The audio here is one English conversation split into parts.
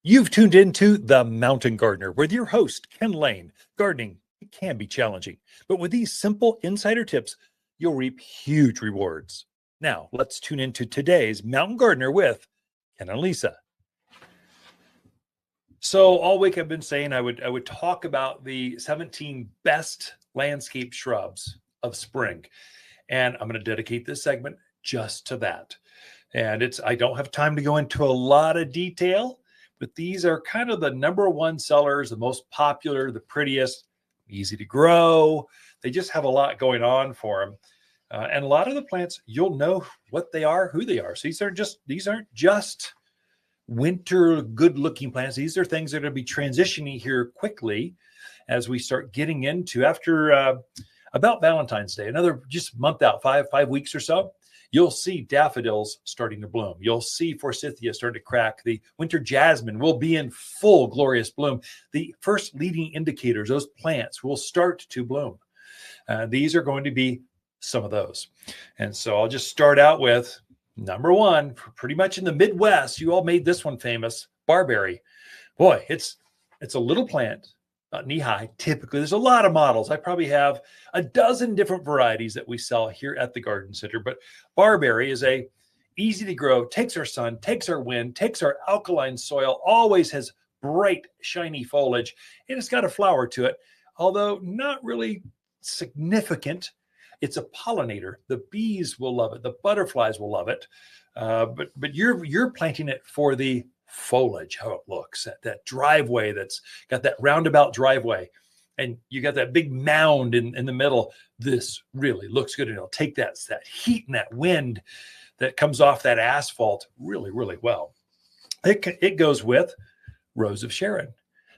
You've tuned into The Mountain Gardener with your host, Ken Lain. Gardening, it can be challenging, but with these simple insider tips, you'll reap huge rewards. Now, let's tune into today's Mountain Gardener with Ken and Lisa. So all week I've been saying I would talk about the 17 best landscape shrubs of spring. And I'm going to dedicate this segment just to that. And I don't have time to go into a lot of detail, but these are kind of the number one sellers, the most popular, the prettiest, easy to grow. They just have a lot going on for them. And a lot of the plants, you'll know what they are, who they are. So these aren't just winter good looking plants. These are things that are going to be transitioning here quickly as we start getting into after about Valentine's Day, another just month out, five weeks or so. You'll see daffodils starting to bloom. You'll see forsythia starting to crack. The winter jasmine will be in full glorious bloom. The first leading indicators, those plants will start to bloom. These are going to be some of those. And so I'll just start out with number one, pretty much in the Midwest. You all made this one famous, barberry. Boy, it's a little plant, not knee high. Typically, there's a lot of models. I probably have a dozen different varieties that we sell here at the garden center. But barberry is easy to grow, takes our sun, takes our wind, takes our alkaline soil, always has bright, shiny foliage, and it's got a flower to it, although not really significant. It's a pollinator. The bees will love it. The butterflies will love it. But you're planting it for the foliage, how it looks, that driveway that's got that roundabout driveway. And you got that big mound in the middle. This really looks good. And it'll take that heat and that wind that comes off that asphalt really, really well. It goes with Rose of Sharon.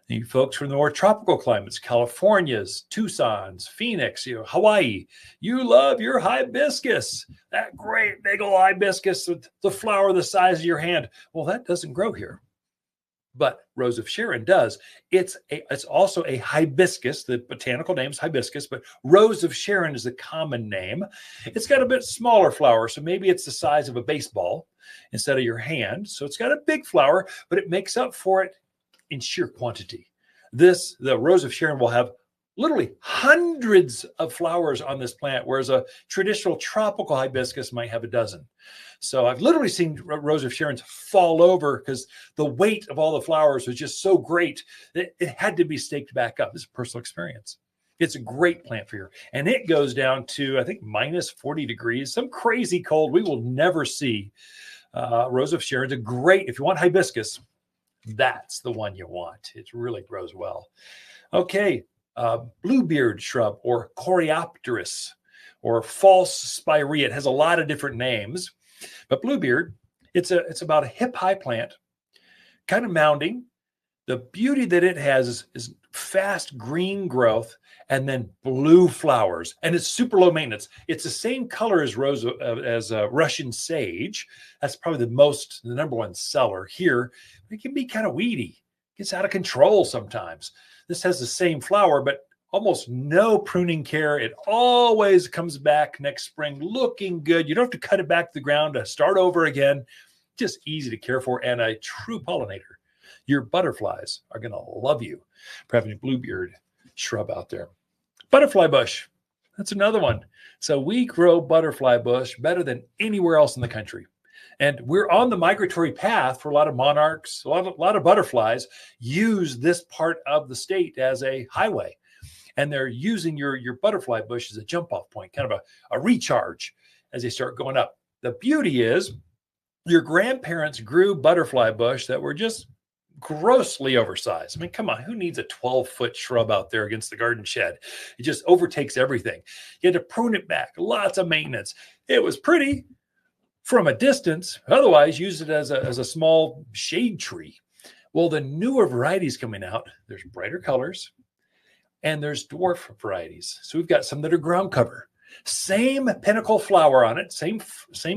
You folks from the more tropical climates, California's, Tucson's, Phoenix, Hawaii, you love your hibiscus, that great big old hibiscus with the flower the size of your hand. Well, that doesn't grow here, but Rose of Sharon does. It's also a hibiscus. The botanical name is hibiscus, but Rose of Sharon is a common name. It's got a bit smaller flower, so maybe it's the size of a baseball instead of your hand. So it's got a big flower, but it makes up for it in sheer quantity. The Rose of Sharon will have literally hundreds of flowers on this plant, whereas a traditional tropical hibiscus might have a dozen. So I've literally seen Rose of Sharons fall over because the weight of all the flowers was just so great that it had to be staked back up. It's a personal experience. It's a great plant for you. And it goes down to, I think, minus 40 degrees, some crazy cold. We will never see. Rose of Sharon's a great, if you want hibiscus, that's the one you want. It really grows well. Okay, bluebeard shrub or Coreopteris or false spirea. It has a lot of different names, but bluebeard, it's about a hip-high plant, kind of mounding. The beauty that it has is fast green growth and then blue flowers, and it's super low maintenance. It's the same color as Russian sage. That's probably the number one seller here. It can be kind of weedy, gets out of control sometimes. This has the same flower, but almost no pruning care. It always comes back next spring looking good. You don't have to cut it back to the ground to start over again. Just easy to care for and a true pollinator. Your butterflies are going to love you for having a bluebeard shrub out there. Butterfly bush, that's another one. So we grow butterfly bush better than anywhere else in the country. And we're on the migratory path for a lot of monarchs, a lot of butterflies use this part of the state as a highway. And they're using your butterfly bush as a jump off point, kind of a recharge as they start going up. The beauty is your grandparents grew butterfly bush that were just grossly oversized. I mean, come on, who needs a 12-foot shrub out there against the garden shed? It just overtakes everything. You had to prune it back, lots of maintenance. It was pretty from a distance. Otherwise, use it as a small shade tree. Well, the newer varieties coming out, there's brighter colors and there's dwarf varieties. So we've got some that are ground cover. Same pinnacle flower on it, same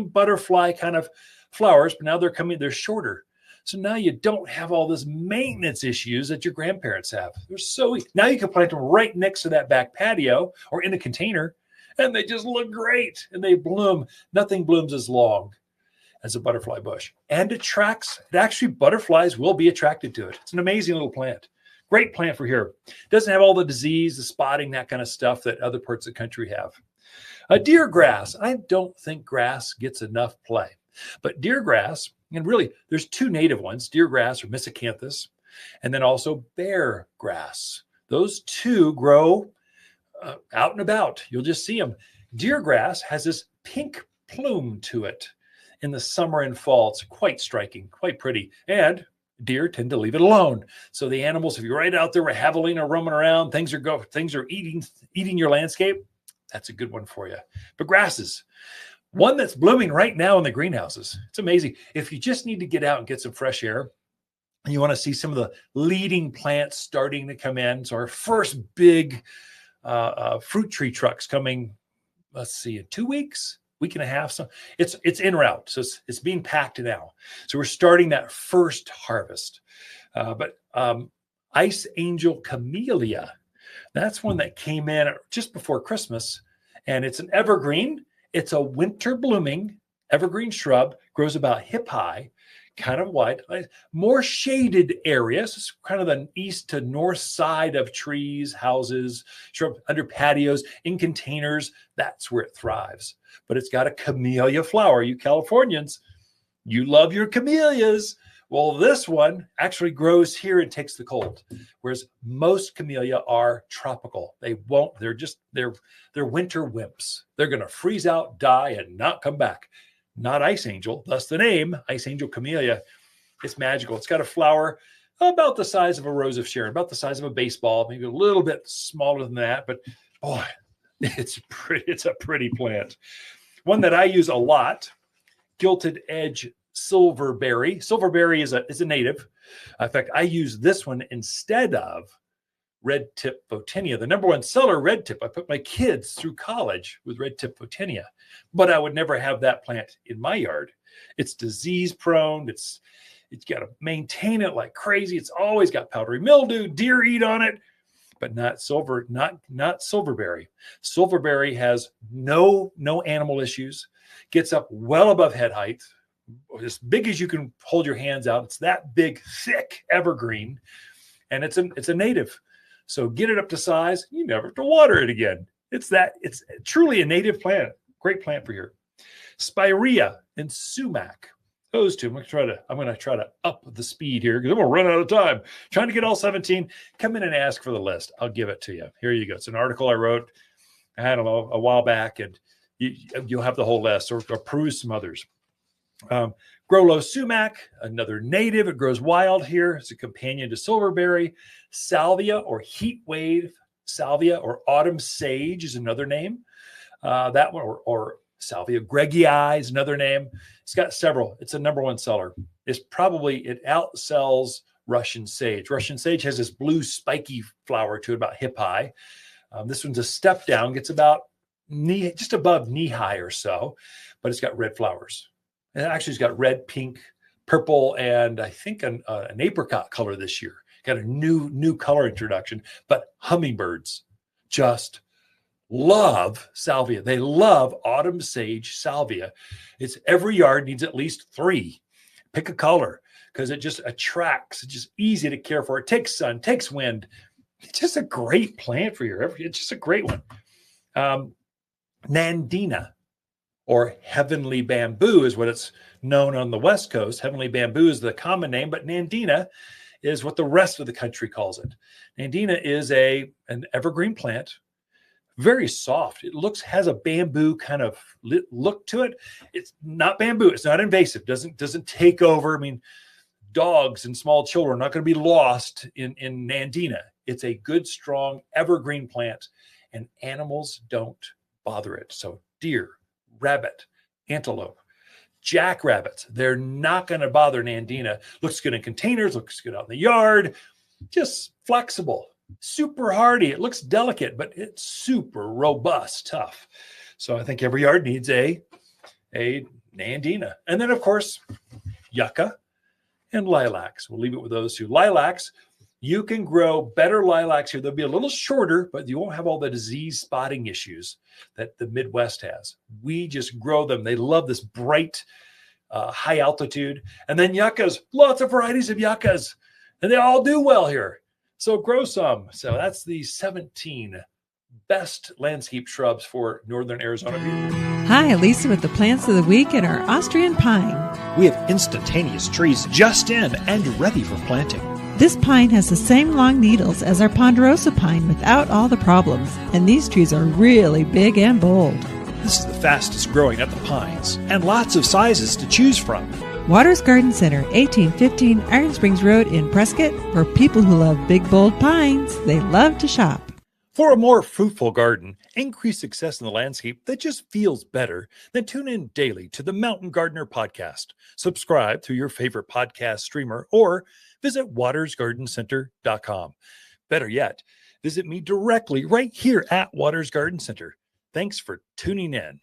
butterfly kind of flowers, but now they're shorter. So now you don't have all this maintenance issues that your grandparents have. They're so easy. Now you can plant them right next to that back patio or in a container, and they just look great and they bloom. Nothing blooms as long as a butterfly bush, and actually butterflies will be attracted to it. It's an amazing little plant. Great plant for here. Doesn't have all the disease, the spotting, that kind of stuff that other parts of the country have. A deer grass. I don't think grass gets enough play, but deer grass, and really there's two native ones, deer grass or Miscanthus, and then also bear grass. Those two grow out and about. You'll just see them. Deer grass has this pink plume to it in the summer and fall. It's quite striking, quite pretty. And deer tend to leave it alone. So the animals, if you're right out there, javelina roaming around, things are eating your landscape. That's a good one for you. But grasses, one that's blooming right now in the greenhouses. It's amazing. If you just need to get out and get some fresh air, and you want to see some of the leading plants starting to come in. So our first big fruit tree truck's coming, let's see, in 2 weeks, week and a half. So it's en route. So it's being packed now. So we're starting that first harvest. But Ice Angel Camellia, that's one that came in just before Christmas. And it's an evergreen. It's a winter blooming evergreen shrub, grows about hip high, kind of wide, more shaded areas. It's kind of the east to north side of trees, houses, shrub, under patios, in containers. That's where it thrives. But it's got a camellia flower. You Californians, you love your camellias. Well, this one actually grows here and takes the cold, whereas most camellia are tropical. They're winter wimps. They're going to freeze out, die, and not come back. Not Ice Angel, thus the name, Ice Angel Camellia. It's magical. It's got a flower about the size of a rose of Sharon, about the size of a baseball, maybe a little bit smaller than that, but boy, it's a pretty plant. One that I use a lot, Gilded Edge Silverberry. Silverberry is a native. In fact, I use this one instead of red tip Photinia, the number one seller, red tip. I put my kids through college with red tip Photinia, but I would never have that plant in my yard. It's disease prone. It's got to maintain it like crazy. It's always got powdery mildew, deer eat on it, but not silverberry. Silverberry has no animal issues, gets up well above head height, as big as you can hold your hands out. It's that big, thick evergreen, and it's a native. So get it up to size. You never have to water it again. It's truly a native plant. Great plant for here. Spirea and sumac. Those two. I'm going to try to up the speed here because I'm going to run out of time. Trying to get all 17. Come in and ask for the list. I'll give it to you. Here you go. It's an article I wrote, I don't know, a while back, and you'll have the whole list, or peruse some others. Growlow sumac, another native. It grows wild here. It's a companion to silverberry. Salvia or heat wave salvia or autumn sage is another name. That one, or Salvia gregii is another name. It's got several. It's a number one seller. It outsells Russian sage. Russian sage has this blue spiky flower to it about hip high. This one's a step down, gets about just above knee high or so, but it's got red flowers. And actually, it's got red, pink, purple, and I think an apricot color this year. Got a new color introduction. But hummingbirds just love salvia. They love autumn sage salvia. It's every yard needs at least 3. Pick a color because it just attracts. It's just easy to care for. It takes sun, takes wind. It's just a great plant for your. It's just a great one. Nandina, or heavenly bamboo, is what it's known on the West Coast. Heavenly bamboo is the common name, but Nandina is what the rest of the country calls it. Nandina is an evergreen plant, very soft. It has a bamboo kind of look to it. It's not bamboo. It's not invasive. Doesn't take over. I mean, dogs and small children are not going to be lost in Nandina. It's a good, strong evergreen plant, and animals don't bother it. So deer, rabbit, antelope, jackrabbits, they're not going to bother Nandina. Looks good in containers, looks good out in the yard, just flexible, super hardy. It looks delicate, but it's super robust, tough. So I think every yard needs a Nandina. And then, of course, yucca and lilacs. We'll leave it with those two. Lilacs, you can grow better lilacs here. They'll be a little shorter, but you won't have all the disease spotting issues that the Midwest has. We just grow them. They love this bright high altitude. And then yuccas, lots of varieties of yuccas, and they all do well here. So grow some. So that's the 17 best landscape shrubs for northern Arizona. Hi, Lisa with the plants of the week and our Austrian pine. We have instantaneous trees just in and ready for planting. This pine has the same long needles as our ponderosa pine without all the problems, and these trees are really big and bold. This is the fastest growing of the pines, and lots of sizes to choose from. Waters Garden Center, 1815 Iron Springs Road in Prescott. For people who love big, bold pines, they love to shop. For a more fruitful garden, increased success in the landscape that just feels better, then tune in daily to the Mountain Gardener podcast. Subscribe through your favorite podcast streamer or visit watersgardencenter.com. Better yet, visit me directly right here at Waters Garden Center. Thanks for tuning in.